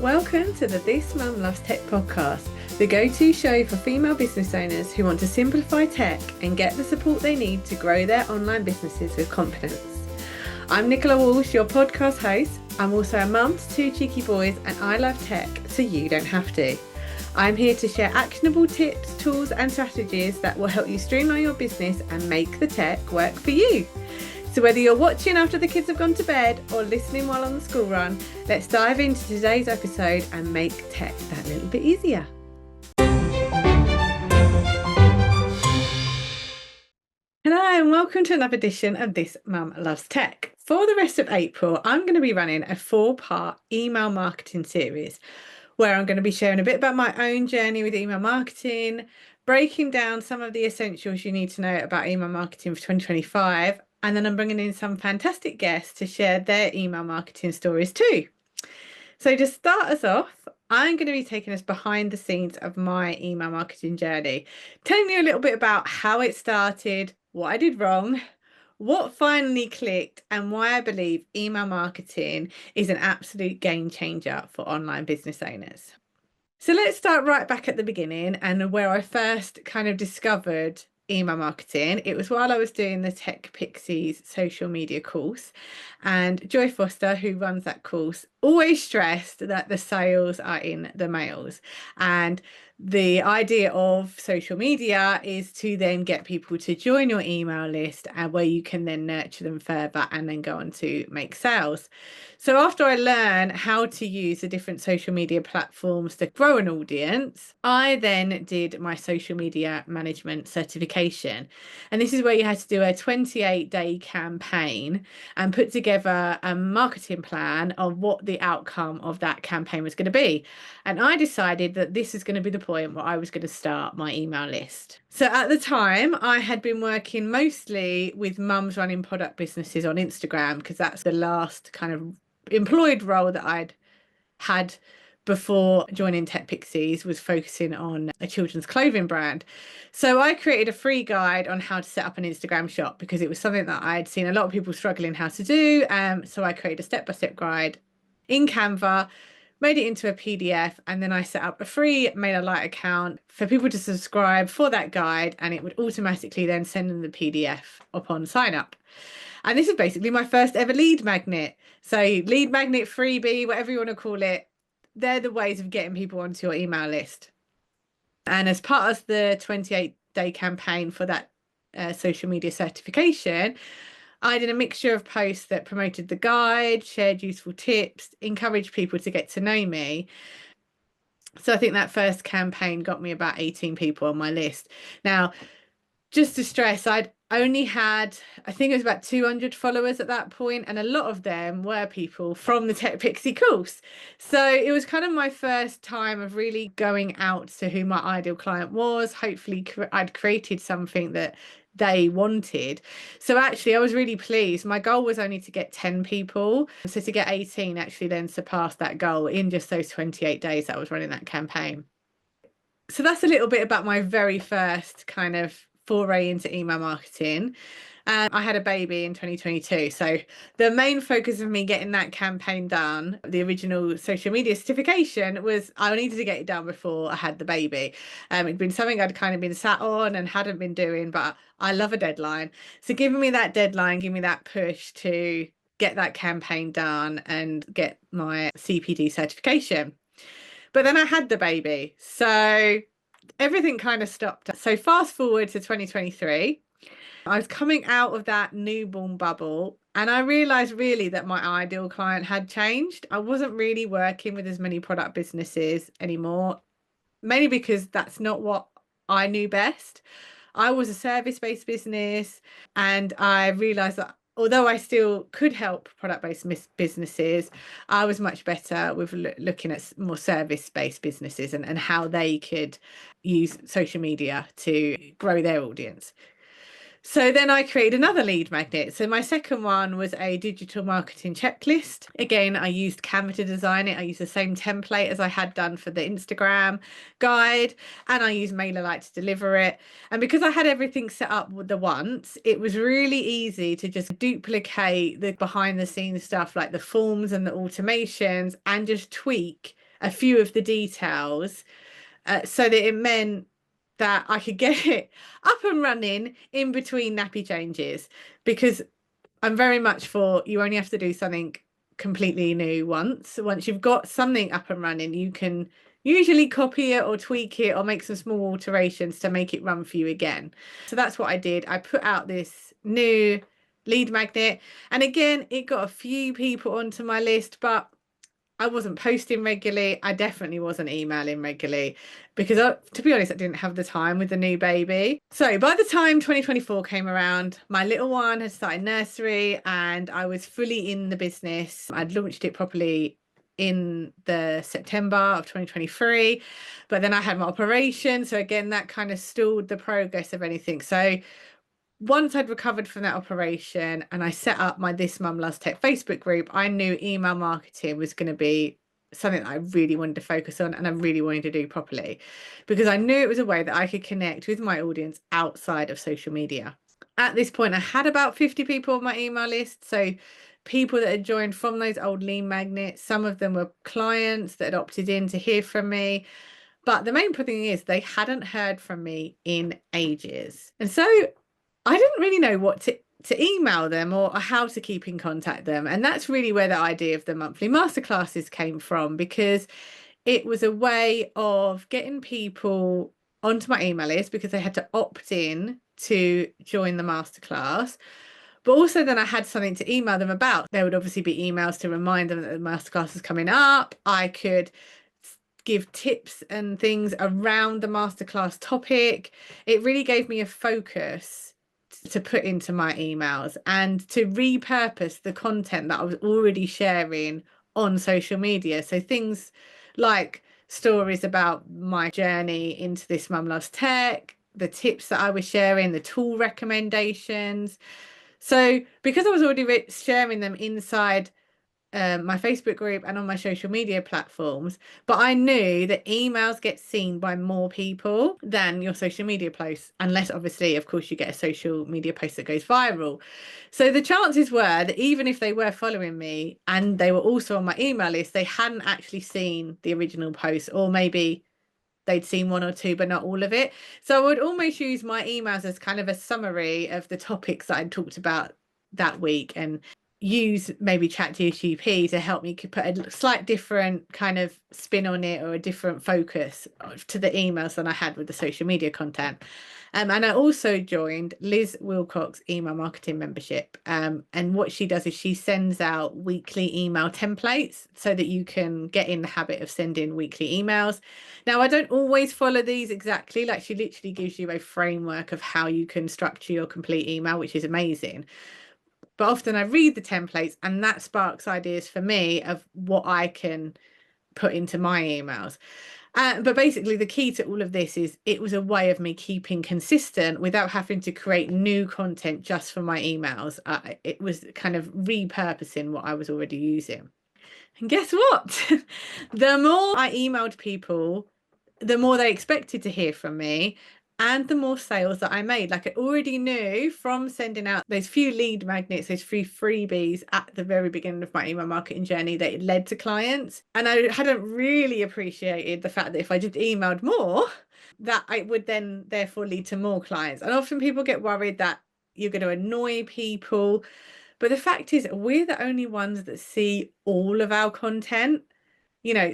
Welcome to the This Mum Loves Tech podcast, the go-to show for female business owners who want to simplify tech and get the support they need to grow their online businesses with confidence. I'm Nicola Walsh, your podcast host. I'm also a mum to two cheeky boys and I love tech, so you don't have to. I'm here to share actionable tips, tools and strategies that will help you streamline your business and make the tech work for you. So whether you're watching after the kids have gone to bed or listening while on the school run, let's dive into today's episode and make tech that little bit easier. Hello and welcome to another edition of This Mum Loves Tech. For the rest of April, I'm going to be running a 4-part email marketing series where I'm going to be sharing a bit about my own journey with email marketing, breaking down some of the essentials you need to know about email marketing for 2025, and then I'm bringing in some fantastic guests to share their email marketing stories too. So to start us off, I'm going to be taking us behind the scenes of my email marketing journey, telling you a little bit about how it started, what I did wrong, what finally clicked, and why I believe email marketing is an absolute game changer for online business owners. So let's start right back at the beginning and where I first kind of discovered email marketing. It was while I was doing the Tech Pixies social media course, and Joy Foster, who runs that course, always stressed that the sales are in the mails. And the idea of social media is to then get people to join your email list and where you can then nurture them further and then go on to make sales. So after I learned how to use the different social media platforms to grow an audience, I then did my social media management certification. And this is where you had to do a 28-day campaign and put together a marketing plan of what the outcome of that campaign was going to be. And I decided that this is going to be the point where I was going to start my email list. So at the time, I had been working mostly with mums running product businesses on Instagram, because that's the last kind of employed role that I'd had before joining Tech Pixies, was focusing on a children's clothing brand. So I created a free guide on how to set up an Instagram shop because it was something that I'd seen a lot of people struggling how to do. So I created a step-by-step guide in Canva, made it into a PDF, and then I set up a free MailerLite account for people to subscribe for that guide, and it would automatically then send them the PDF upon sign up. And this is basically my first ever lead magnet. So lead magnet, freebie, whatever you want to call it, they're the ways of getting people onto your email list. And as part of the 28-day campaign for that social media certification, I did a mixture of posts that promoted the guide, shared useful tips, encouraged people to get to know me. So I think that first campaign got me about 18 people on my list. Now, just to stress, I'd only had, I think it was about 200 followers at that point, and a lot of them were people from the Tech Pixie course. So it was kind of my first time of really going out to who my ideal client was. Hopefully I'd created something that they wanted. So actually I was really pleased. My goal was only to get 10 people. So to get 18 actually then surpassed that goal in just those 28 days that I was running that campaign. So that's a little bit about my very first kind of foray into email marketing. I had a baby in 2022. So the main focus of me getting that campaign done, the original social media certification, was I needed to get it done before I had the baby. It'd been something I'd kind of been sat on and hadn't been doing, but I love a deadline. So giving me that deadline, giving me that push to get that campaign done and get my CPD certification. But then I had the baby. So everything kind of stopped. So fast forward to 2023, I was coming out of that newborn bubble and I realized really that my ideal client had changed. I wasn't really working with as many product businesses anymore, mainly because that's not what I knew best. I was a service-based business, and I realized that although I still could help product-based businesses, I was much better with looking at more service-based businesses and how they could use social media to grow their audience. So then I created another lead magnet. So my second one was a digital marketing checklist. Again, I used Canva to design it. I used the same template as I had done for the Instagram guide, and I used MailerLite to deliver it. And because I had everything set up with the once, it was really easy to just duplicate the behind the scenes stuff like the forms and the automations and just tweak a few of the details, so that it meant that I could get it up and running in between nappy changes, because I'm very much for you only have to do something completely new once. Once you've got something up and running, you can usually copy it or tweak it or make some small alterations to make it run for you again. So that's what I did. I put out this new lead magnet, and again, it got a few people onto my list, but I wasn't posting regularly. I definitely wasn't emailing regularly because, to be honest, I didn't have the time with the new baby. So by the time 2024 came around, my little one had started nursery and I was fully in the business. I'd launched it properly in the September of 2023, but then I had my operation. So again, that kind of stalled the progress of anything. So once I'd recovered from that operation and I set up my This Mum Loves Tech Facebook group, I knew email marketing was going to be something that I really wanted to focus on and I really wanted to do properly, because I knew it was a way that I could connect with my audience outside of social media. At this point, I had about 50 people on my email list. So people that had joined from those old lead magnets. Some of them were clients that had opted in to hear from me. But the main thing is they hadn't heard from me in ages. And so I didn't really know what to email them or how to keep in contact them. And that's really where the idea of the monthly masterclasses came from, because it was a way of getting people onto my email list because they had to opt in to join the masterclass. But also then I had something to email them about. There would obviously be emails to remind them that the masterclass is coming up. I could give tips and things around the masterclass topic. It really gave me a focus to put into my emails and to repurpose the content that I was already sharing on social media. So things like stories about my journey into This Mum Loves Tech, the tips that I was sharing, the tool recommendations. So because I was already sharing them inside my Facebook group and on my social media platforms, but I knew that emails get seen by more people than your social media posts, unless obviously, of course, you get a social media post that goes viral. So the chances were that even if they were following me and they were also on my email list, they hadn't actually seen the original post, or maybe they'd seen one or two, but not all of it. So I would almost use my emails as kind of a summary of the topics that I'd talked about that week, and use maybe ChatGPT to help me put a slight different kind of spin on it, or a different focus to the emails than I had with the social media content. And I also joined Liz Wilcox's email marketing membership. And what she does is she sends out weekly email templates so that you can get in the habit of sending weekly emails. Now, I don't always follow these exactly. Like, she literally gives you a framework of how you can structure your complete email, which is amazing. But often I read the templates and that sparks ideas for me of what I can put into my emails. But basically, the key to all of this is it was a way of me keeping consistent without having to create new content just for my emails. It was kind of repurposing what I was already using. And guess what? The more I emailed people, the more they expected to hear from me, and the more sales that I made. Like, I already knew from sending out those few lead magnets, those few freebies at the very beginning of my email marketing journey, that it led to clients. And I hadn't really appreciated the fact that if I just emailed more, that I would then therefore lead to more clients. And often people get worried that you're going to annoy people. But the fact is, we're the only ones that see all of our content.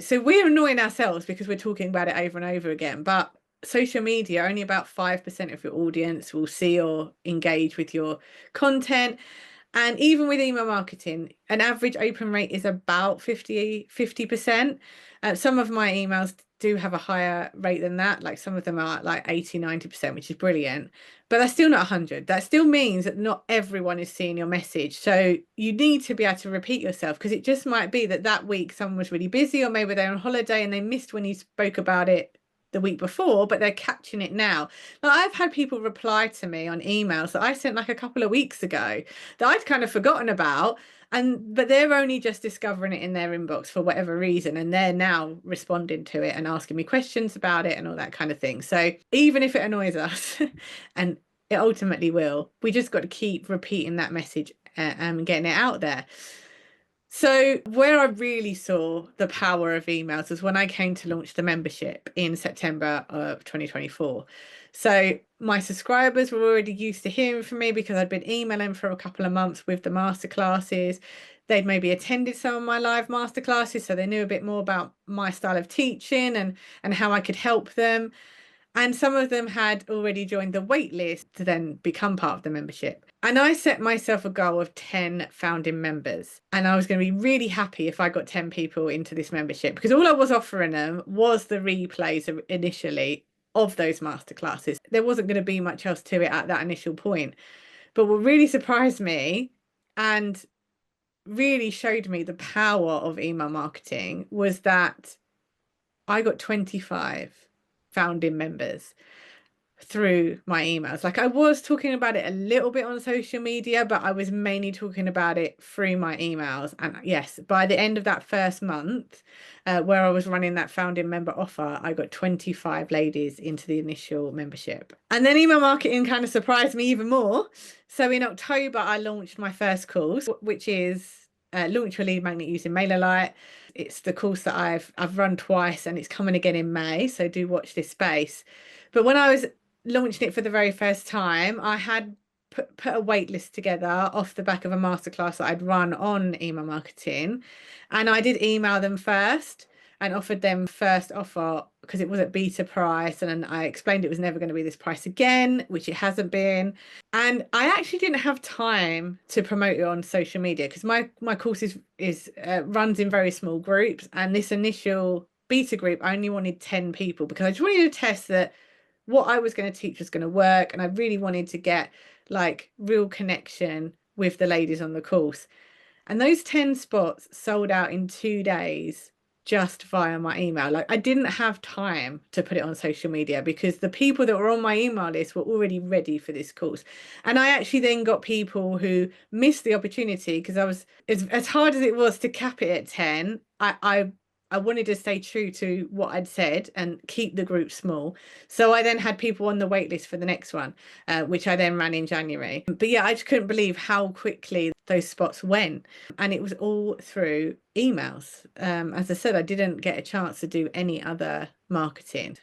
So we're annoying ourselves because we're talking about it over and over again. But social media, only about 5% of your audience will see or engage with your content. And even with email marketing, an average open rate is about 50%. Some of my emails do have a higher rate than that. Like, some of them are like 80-90%, which is brilliant, but that's still not 100. That still means that not everyone is seeing your message. So you need to be able to repeat yourself, because it just might be that week someone was really busy, or maybe they're on holiday and they missed when you spoke about it the week before, but they're catching it now. Like, I've had people reply to me on emails that I sent like a couple of weeks ago that I'd kind of forgotten about. But they're only just discovering it in their inbox for whatever reason, and they're now responding to it and asking me questions about it and all that kind of thing. So even if it annoys us, and it ultimately will, we just got to keep repeating that message and getting it out there. So where I really saw the power of emails was when I came to launch the membership in September of 2024. So my subscribers were already used to hearing from me because I'd been emailing for a couple of months with the masterclasses. They'd maybe attended some of my live masterclasses, so they knew a bit more about my style of teaching and how I could help them. And some of them had already joined the wait list to then become part of the membership. And I set myself a goal of 10 founding members. And I was going to be really happy if I got 10 people into this membership, because all I was offering them was the replays initially of those masterclasses. There wasn't going to be much else to it at that initial point. But what really surprised me and really showed me the power of email marketing was that I got 25 founding members through my emails. Like, I was talking about it a little bit on social media, but I was mainly talking about it through my emails. And yes, by the end of that first month, where I was running that founding member offer, I got 25 ladies into the initial membership. And then email marketing kind of surprised me even more. So in October, I launched my first course, which is Launch Your Lead Magnet using MailerLite. It's the course that I've run twice, and it's coming again in May, so do watch this space. But when I was launching it for the very first time, I had put a wait list together off the back of a masterclass that I'd run on email marketing, and I did email them first and offered them first offer because it was at beta price, and I explained it was never going to be this price again, which it hasn't been. And I actually didn't have time to promote it on social media because my course is runs in very small groups, and this initial beta group only wanted 10 people because I just wanted to test that what I was going to teach was going to work, and I really wanted to get like real connection with the ladies on the course. And those 10 spots sold out in 2 days just via my email. Like, I didn't have time to put it on social media because the people that were on my email list were already ready for this course. And I actually then got people who missed the opportunity because I was, as hard as it was to cap it at 10, I wanted to stay true to what I'd said and keep the group small. So I then had people on the wait list for the next one, which I then ran in January. But yeah, I just couldn't believe how quickly those spots went. And it was all through emails. As I said, I didn't get a chance to do any other marketing.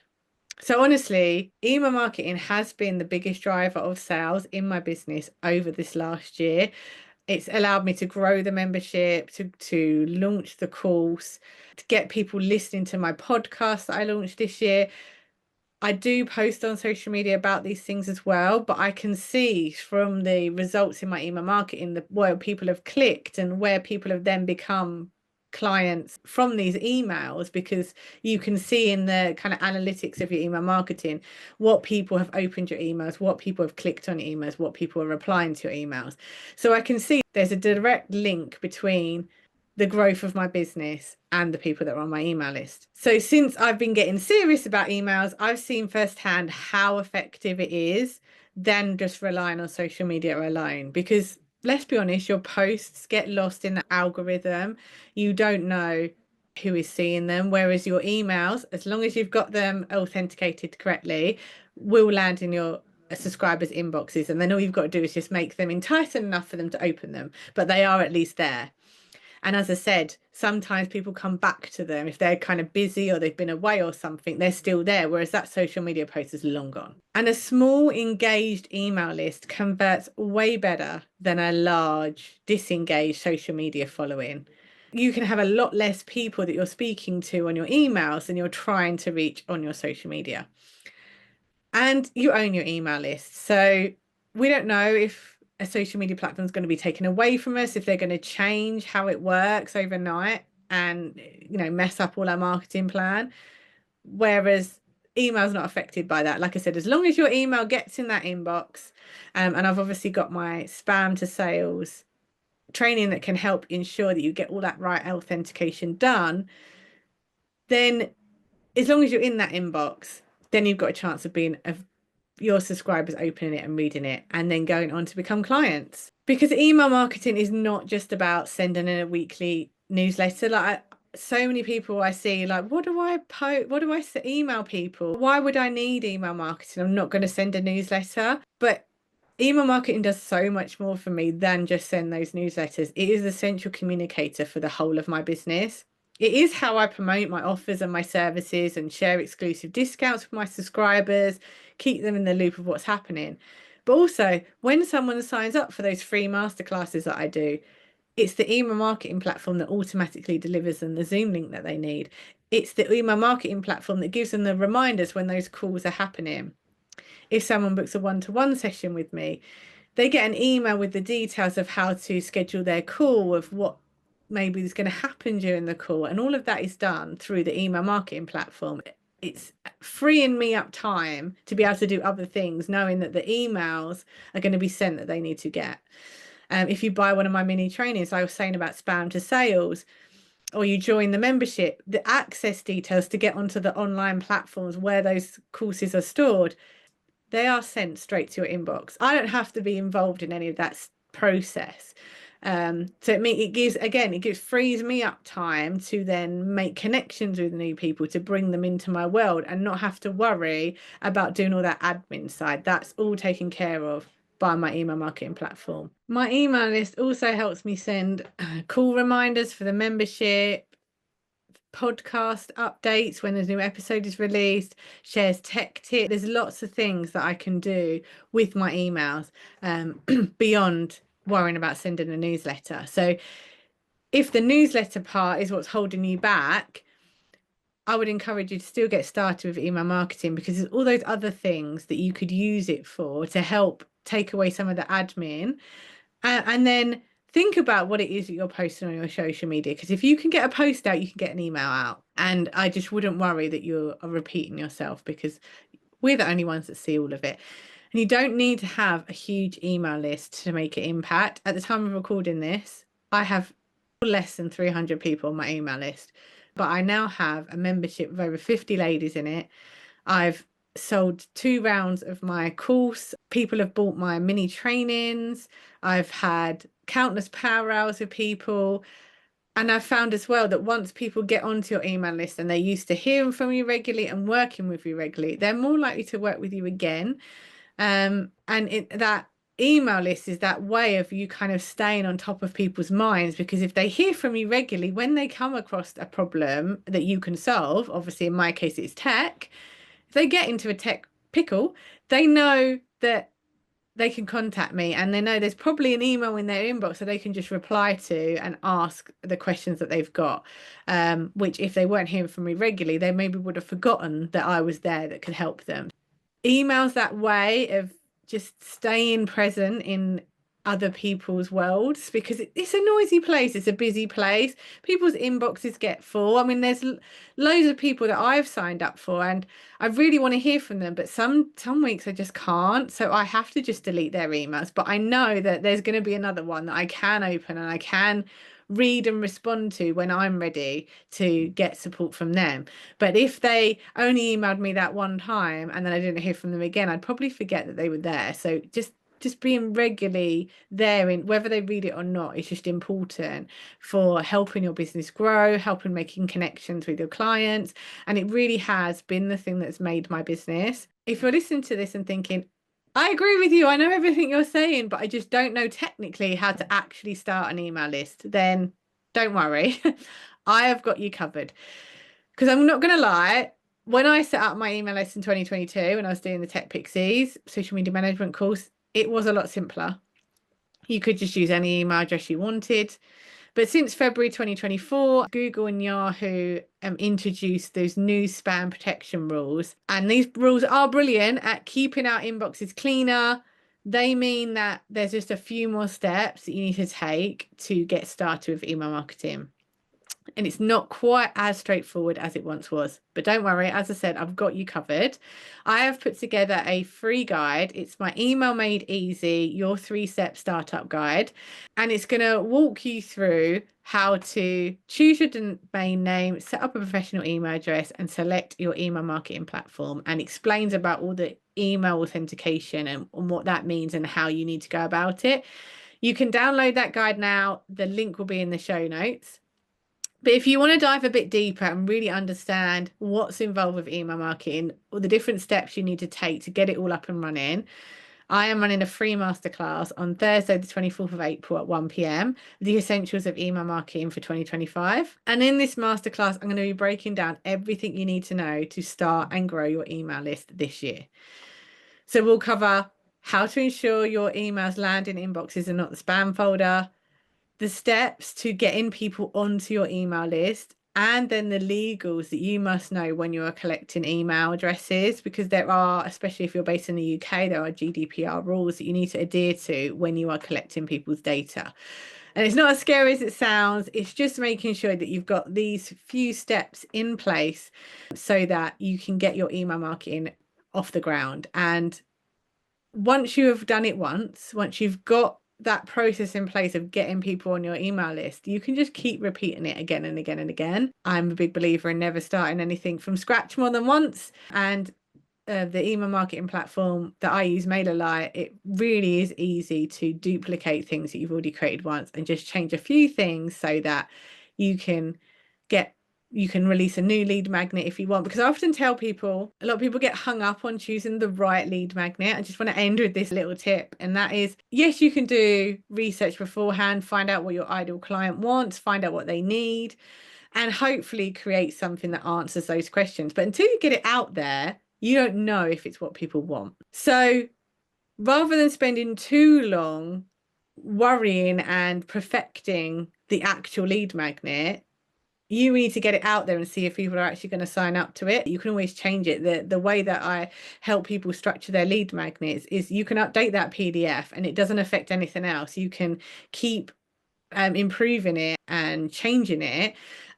So honestly, email marketing has been the biggest driver of sales in my business over this last year. It's allowed me to grow the membership, to launch the course, to get people listening to my podcast that I launched this year. I do post on social media about these things as well, but I can see from the results in my email marketing where people have clicked and where people have then become clients from these emails, because you can see in the kind of analytics of your email marketing what people have opened your emails, what people have clicked on your emails, what people are replying to your emails. So I can see there's a direct link between the growth of my business and the people that are on my email list. So since I've been getting serious about emails, I've seen firsthand how effective it is than just relying on social media alone. Because let's be honest, your posts get lost in the algorithm. You don't know who is seeing them, whereas your emails, as long as you've got them authenticated correctly, will land in your subscribers' inboxes. And then all you've got to do is just make them enticing enough for them to open them, but they are at least there. And as I said, sometimes people come back to them if they're kind of busy or they've been away or something, they're still there, whereas that social media post is long gone. And a small engaged email list converts way better than a large disengaged social media following. You can have a lot less people that you're speaking to on your emails than you're trying to reach on your social media. And you own your email list. So we don't know if a social media platform is going to be taken away from us, if they're going to change how it works overnight and, you know, mess up all our marketing plan. Whereas email's not affected by that. Like I said, as long as your email gets in that inbox, and I've obviously got my spam to sales training that can help ensure that you get all that right authentication done, then as long as you're in that inbox, then you've got a chance of being of your subscribers opening it and reading it and then going on to become clients. Because email marketing is not just about sending in a weekly newsletter. So many people I see like, what do I post? What do I email people? Why would I need email marketing? I'm not going to send a newsletter. But email marketing does so much more for me than just send those newsletters. It is the central communicator for the whole of my business. It is how I promote my offers and my services and share exclusive discounts with my subscribers, keep them in the loop of what's happening. But also, when someone signs up for those free masterclasses that I do, it's the email marketing platform that automatically delivers them the Zoom link that they need. It's the email marketing platform that gives them the reminders when those calls are happening. If someone books a one-to-one session with me, they get an email with the details of how to schedule their call, of what maybe is going to happen during the call. And all of that is done through the email marketing platform. It's freeing me up time to be able to do other things, knowing that the emails are going to be sent that they need to get. If you buy one of my mini trainings, I was saying about spam to sales, or you join the membership, the access details to get onto the online platforms where those courses are stored, they are sent straight to your inbox. I don't have to be involved in any of that process. So it gives frees me up time to then make connections with new people, to bring them into my world and not have to worry about doing all that admin side. That's all taken care of by my email marketing platform. My email list also helps me send call reminders for the membership, podcast updates when a new episode is released, shares tech tips. There's lots of things that I can do with my emails beyond worrying about sending a newsletter. So if the newsletter part is what's holding you back, I would encourage you to still get started with email marketing, because there's all those other things that you could use it for to help take away some of the admin. And then think about what it is that you're posting on your social media, because if you can get a post out, you can get an email out. And I just wouldn't worry that you're repeating yourself, because we're the only ones that see all of it. And you don't need to have a huge email list to make an impact. At the time of recording this, I have less than 300 people on my email list, but I now have a membership of over 50 ladies in it. I've sold 2 rounds of my course. People have bought my mini trainings. I've had countless power hours with people. And I've found as well that once people get onto your email list and they're used to hearing from you regularly and working with you regularly, they're more likely to work with you again. That email list is that way of you kind of staying on top of people's minds, because if they hear from you regularly, when they come across a problem that you can solve, obviously in my case it's tech, if they get into a tech pickle, they know that they can contact me, and they know there's probably an email in their inbox that they can just reply to and ask the questions that they've got, which if they weren't hearing from me regularly, they maybe would have forgotten that I was there that could help them. Email's that way of just staying present in other people's worlds, because it's a noisy place, it's a busy place, people's inboxes get full. I mean, there's loads of people that I've signed up for and I really want to hear from them, but some weeks I just can't, so I have to just delete their emails. But I know that there's going to be another one that I can open and I can read and respond to when I'm ready to get support from them. But if they only emailed me that one time and then I didn't hear from them again, I'd probably forget that they were there. So just being regularly there, in whether they read it or not, is just important for helping your business grow, helping making connections with your clients. And it really has been the thing that's made my business. If you're listening to this and thinking, I agree with you, I know everything you're saying, but I just don't know technically how to actually start an email list, then don't worry. I have got you covered. Because I'm not going to lie, when I set up my email list in 2022, and I was doing the Tech Pixies social media management course, it was a lot simpler. You could just use any email address you wanted. But since February 2024, Google and Yahoo introduced those new spam protection rules. And these rules are brilliant at keeping our inboxes cleaner. They mean that there's just a few more steps that you need to take to get started with email marketing. and it's not quite as straightforward as it once was. But don't worry, as I said, I've got you covered. I have put together a free guide. It's my Email Made Easy, your 3-step startup guide. And it's going to walk you through how to choose your domain name, set up a professional email address, and select your email marketing platform, and explains about all the email authentication and what that means and how you need to go about it. You can download that guide now. The link will be in the show notes. But if you want to dive a bit deeper and really understand what's involved with email marketing, or the different steps you need to take to get it all up and running, I am running a free masterclass on Thursday, the 24th of April at 1 p.m, the essentials of email marketing for 2025. And in this masterclass, I'm going to be breaking down everything you need to know to start and grow your email list this year. So we'll cover how to ensure your emails land in inboxes and not the spam folder, the steps to getting people onto your email list, and then the legals that you must know when you are collecting email addresses, because there are, especially if you're based in the UK, there are GDPR rules that you need to adhere to when you are collecting people's data. And it's not as scary as it sounds. It's just making sure that you've got these few steps in place so that you can get your email marketing off the ground. And once you have done it once you've got that process in place of getting people on your email list, you can just keep repeating it again and again and again. I'm a big believer in never starting anything from scratch more than once. And the email marketing platform that I use, MailerLite, it really is easy to duplicate things that you've already created once and just change a few things so that you can release a new lead magnet if you want. Because I often tell people, a lot of people get hung up on choosing the right lead magnet. I just want to end with this little tip, and that is, yes, you can do research beforehand, find out what your ideal client wants, find out what they need, and hopefully create something that answers those questions. But until you get it out there, you don't know if it's what people want. So rather than spending too long worrying and perfecting the actual lead magnet, you need to get it out there and see if people are actually going to sign up to it. You can always change it. The way that I help people structure their lead magnets is you can update that PDF and it doesn't affect anything else. You can keep improving it and changing it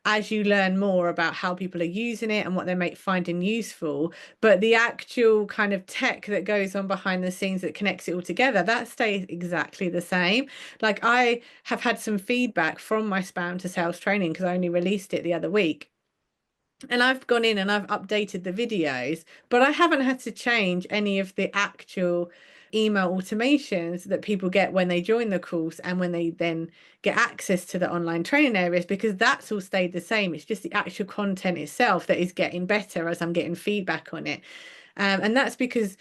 as you learn more about how people are using it and what they might finding useful. But the actual kind of tech that goes on behind the scenes that connects it all together, that stays exactly the same. Like, I have had some feedback from my spam to sales training because I only released it the other week. And I've gone in and I've updated the videos, but I haven't had to change any of the actual email automations that people get when they join the course and when they then get access to the online training areas, because that's all stayed the same. It's just the actual content itself that is getting better as I'm getting feedback on it. And that's because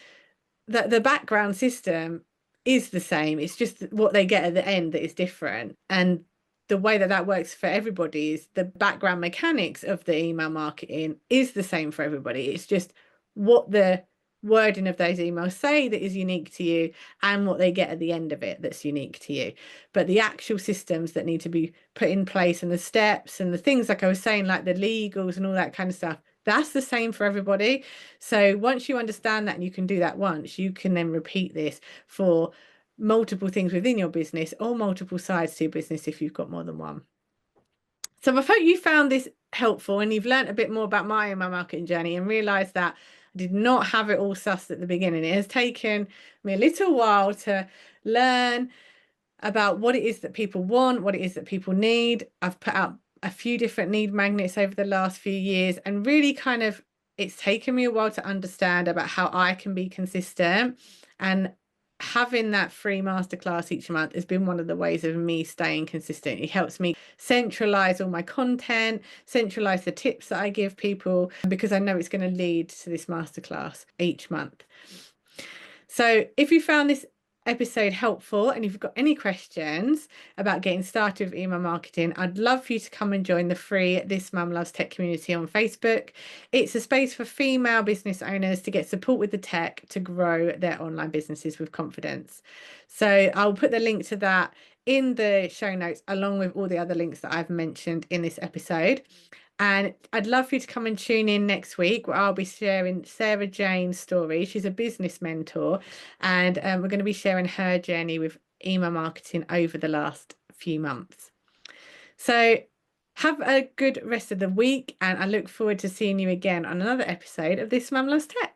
the background system is the same. It's just what they get at the end that is different. And the way that that works for everybody is the background mechanics of the email marketing is the same for everybody. It's just what the wording of those emails say that is unique to you, and what they get at the end of it that's unique to you. But the actual systems that need to be put in place and the steps and the things, like I was saying, like the legals and all that kind of stuff, that's the same for everybody. So once you understand that and you can do that once, you can then repeat this for multiple things within your business or multiple sides to your business if you've got more than one. So I hope you found this helpful and you've learned a bit more about my email marketing journey and realized that I did not have it all sussed at the beginning. It has taken me a little while to learn about what it is that people want, what it is that people need. I've put out a few different need magnets over the last few years, and really kind of, it's taken me a while to understand about how I can be consistent. And having that free masterclass each month has been one of the ways of me staying consistent. It helps me centralize all my content, centralize the tips that I give people, because I know it's going to lead to this masterclass each month. So if you found this episode helpful and if you've got any questions about getting started with email marketing, I'd love for you to come and join the free This Mum Loves Tech community on Facebook. It's a space for female business owners to get support with the tech to grow their online businesses with confidence. So I'll put the link to that in the show notes, along with all the other links that I've mentioned in this episode. And I'd love for you to come and tune in next week, where I'll be sharing Sarah Jane's story. She's a business mentor, and we're going to be sharing her journey with email marketing over the last few months. So Have a good rest of the week, and I look forward to seeing you again on another episode of This Mum Loves Tech.